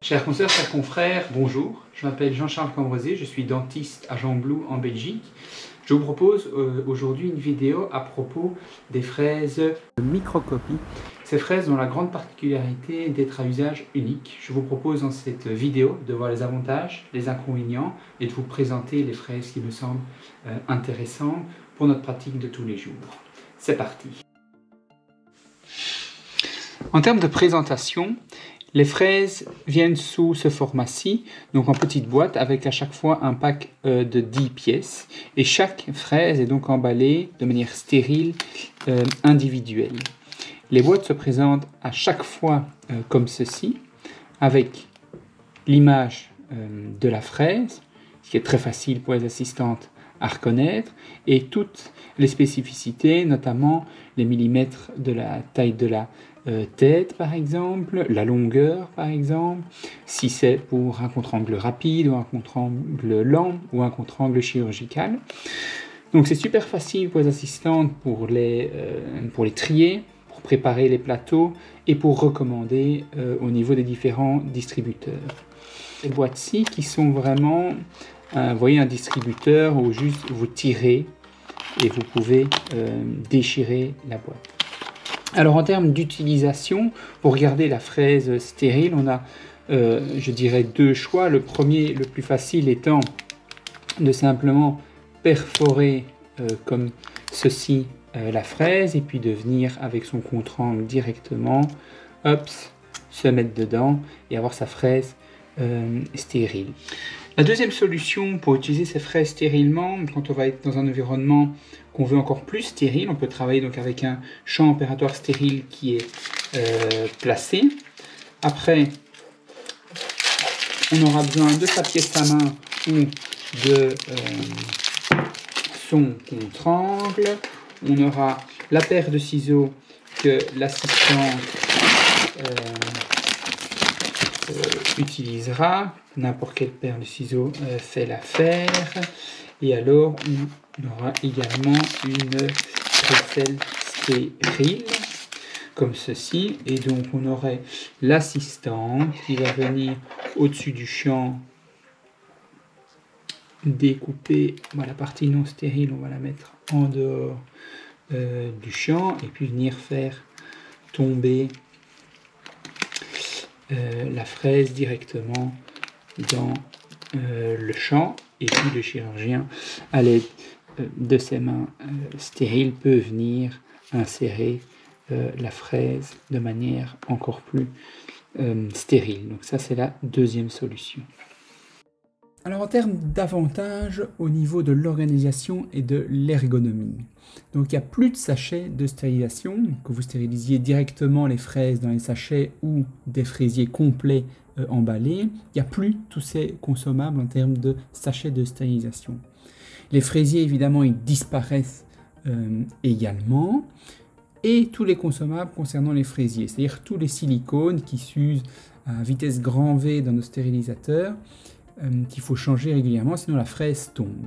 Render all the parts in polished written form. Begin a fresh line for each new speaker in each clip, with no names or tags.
Chers consoeurs, chers confrères, bonjour. Je m'appelle Jean-Charles Cambresis, je suis dentiste à Gembloux en Belgique. Je vous propose aujourd'hui une vidéo à propos des fraises microcopie. Ces fraises ont la grande particularité d'être à usage unique. Je vous propose dans cette vidéo de voir les avantages, les inconvénients et de vous présenter les fraises qui me semblent intéressantes pour notre pratique de tous les jours. C'est parti. En termes de présentation, les fraises viennent sous ce format-ci, donc en petite boîte avec à chaque fois un pack de 10 pièces. Et chaque fraise est donc emballée de manière stérile, individuelle. Les boîtes se présentent à chaque fois comme ceci, avec l'image de la fraise, ce qui est très facile pour les assistantes à reconnaître, et toutes les spécificités, notamment les millimètres de la taille de la tête par exemple, la longueur par exemple, si c'est pour un contre-angle rapide ou un contre-angle lent ou un contre-angle chirurgical. Donc c'est super facile pour les assistantes pour les trier, pour préparer les plateaux et pour recommander au niveau des différents distributeurs. Ces boîtes-ci qui sont vraiment, vous voyez, un distributeur où juste vous tirez et vous pouvez déchirer la boîte. Alors en termes d'utilisation, pour garder la fraise stérile, on a, je dirais, deux choix. Le premier, le plus facile étant de simplement perforer comme ceci la fraise et puis de venir avec son contre-angle directement, hop, se mettre dedans et avoir sa fraise stérile. La deuxième solution pour utiliser ces fraises stérilement, quand on va être dans un environnement qu'on veut encore plus stérile, on peut travailler donc avec un champ opératoire stérile qui est placé. Après, on aura besoin de sa pièce à main ou de son contre-angle. On aura la paire de ciseaux que l'assistante utilisera. N'importe quelle paire de ciseaux fait l'affaire. Et alors, on aura également une ficelle stérile, comme ceci. Et donc, on aurait l'assistante qui va venir au-dessus du champ, découper la partie non stérile, on va la mettre en dehors du champ, et puis venir faire tomber la fraise directement dans le champ, et puis le chirurgien, à l'aide de ses mains stériles, peut venir insérer la fraise de manière encore plus stérile. Donc ça, c'est la deuxième solution. Alors en termes d'avantages au niveau de l'organisation et de l'ergonomie, donc il n'y a plus de sachets de stérilisation, que vous stérilisiez directement les fraises dans les sachets ou des fraisiers complets emballés, il n'y a plus tous ces consommables en termes de sachets de stérilisation. Les fraisiers évidemment ils disparaissent également, et tous les consommables concernant les fraisiers, c'est-à-dire tous les silicones qui s'usent à vitesse grand V dans nos stérilisateurs, qu'il faut changer régulièrement, sinon la fraise tombe.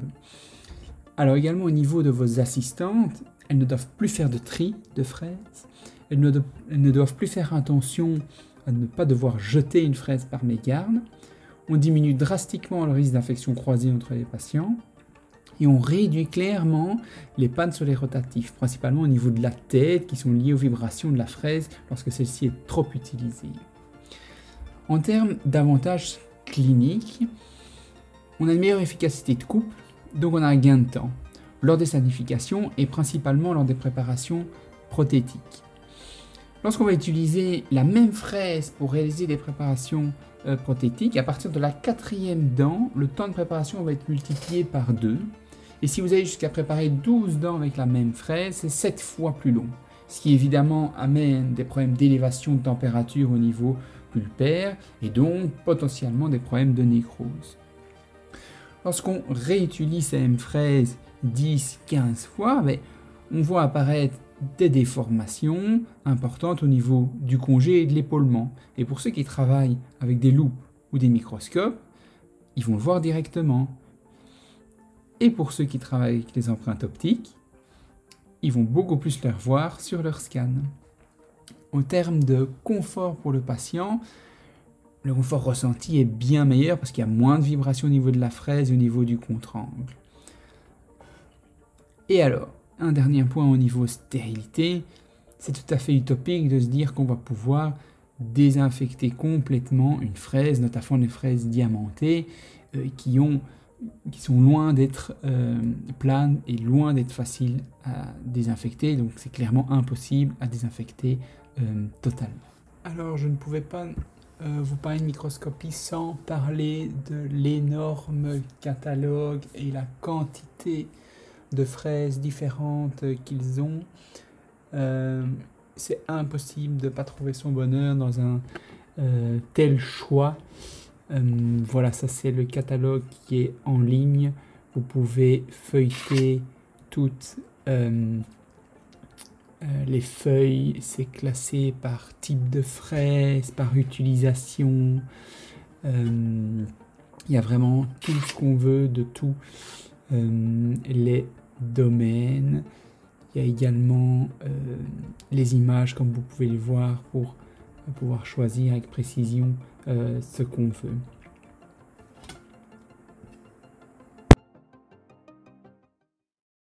Alors également au niveau de vos assistantes, elles ne doivent plus faire de tri de fraises, elles ne doivent plus faire attention à ne pas devoir jeter une fraise par mégarde. On diminue drastiquement le risque d'infection croisée entre les patients et on réduit clairement les pannes sur les rotatifs, principalement au niveau de la tête qui sont liées aux vibrations de la fraise lorsque celle-ci est trop utilisée. En termes d'avantages clinique, on a une meilleure efficacité de coupe, donc on a un gain de temps lors des sanifications et principalement lors des préparations prothétiques. Lorsqu'on va utiliser la même fraise pour réaliser des préparations prothétiques, à partir de la 4e dent, le temps de préparation va être multiplié par 2. Et si vous avez jusqu'à préparer 12 dents avec la même fraise, c'est 7 fois plus long. Ce qui évidemment amène des problèmes d'élévation de température au niveau pulpaire et donc potentiellement des problèmes de nécrose. Lorsqu'on réutilise ces mêmes fraises 10-15 fois, on voit apparaître des déformations importantes au niveau du congé et de l'épaulement. Et pour ceux qui travaillent avec des loupes ou des microscopes, ils vont le voir directement. Et pour ceux qui travaillent avec les empreintes optiques, ils vont beaucoup plus le revoir sur leur scan. En termes de confort pour le patient, le confort ressenti est bien meilleur parce qu'il y a moins de vibrations au niveau de la fraise et au niveau du contre-angle. Et alors, un dernier point au niveau stérilité, c'est tout à fait utopique de se dire qu'on va pouvoir désinfecter complètement une fraise, notamment les fraises diamantées, qui sont loin d'être planes et loin d'être faciles à désinfecter, donc c'est clairement impossible à désinfecter totalement. Alors je ne pouvais pas vous parler de microscopie sans parler de l'énorme catalogue et la quantité de fraises différentes qu'ils ont. C'est impossible de ne pas trouver son bonheur dans un tel choix. Voilà, ça c'est le catalogue qui est en ligne. Vous pouvez feuilleter toutes les feuilles. C'est classé par type de fraise, par utilisation. Il y a vraiment tout ce qu'on veut de tous les domaines. Il y a également les images, comme vous pouvez le voir, pour pouvoir choisir avec précision ce qu'on veut.